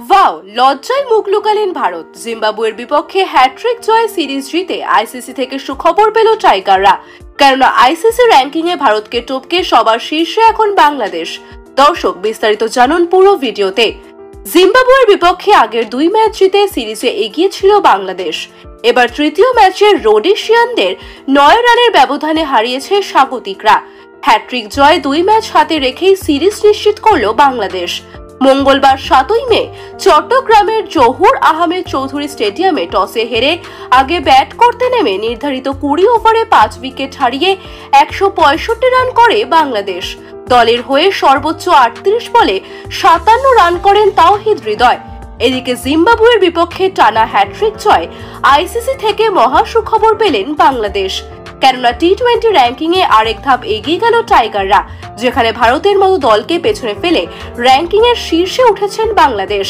Wow, লজ্জায় মুখ লুকালেন ভারত। জিম্বাবুয়ের বিপক্ষে হ্যাট্রিক জয় সিরিজ জিতে আইসিসি থেকে সুখবর পেল টাইগাররা। কেননা আইসিসি র্যাঙ্কিং এ ভারতকে টপকে সবার শীর্ষে এখন বাংলাদেশ। দর্শক, বিস্তারিত জানুন পুরো ভিডিওতে। জিম্বাবুয়ের বিপক্ষে আগের 2 ম্যাচ জিতে সিরিজে এগিয়ে ছিল বাংলাদেশ। এবার তৃতীয় ম্যাচে রোডেশিয়ানদের 9 রানের ব্যবধানে হারিয়েছে স্বাগতিকরা। হ্যাট্রিক জয় 2 ম্যাচ হাতে রেখেই সিরিজ নিশ্চিত করল বাংলাদেশ। মঙ্গলবার 7ই মে চট্টগ্রামের জহুর আহমেদ চৌধুরী স্টেডিয়ামে টসে হেরে আগে ব্যাট করতে নেমে নির্ধারিত 20 ওভারে 5 উইকেট হারিয়ে 165 রান করে বাংলাদেশ। দলের হয়ে সর্বোচ্চ 38 বলে 57 রান করেন তাওহিদ হৃদয়। এদিকে জিম্বাবুয়ের বিপক্ষে টানা হ্যাট্রিক জয় আইসিসি থেকে মহা সুখবর পেলেন বাংলাদেশ। কেননা টি-20 র্যাঙ্কিং এ আরেক ধাপ এগিয়ে গেল টাইগাররা, যেখানে ভারতের মতো দলকে পেছনে ফেলে র্যাঙ্কিং এর শীর্ষে উঠেছেন বাংলাদেশ।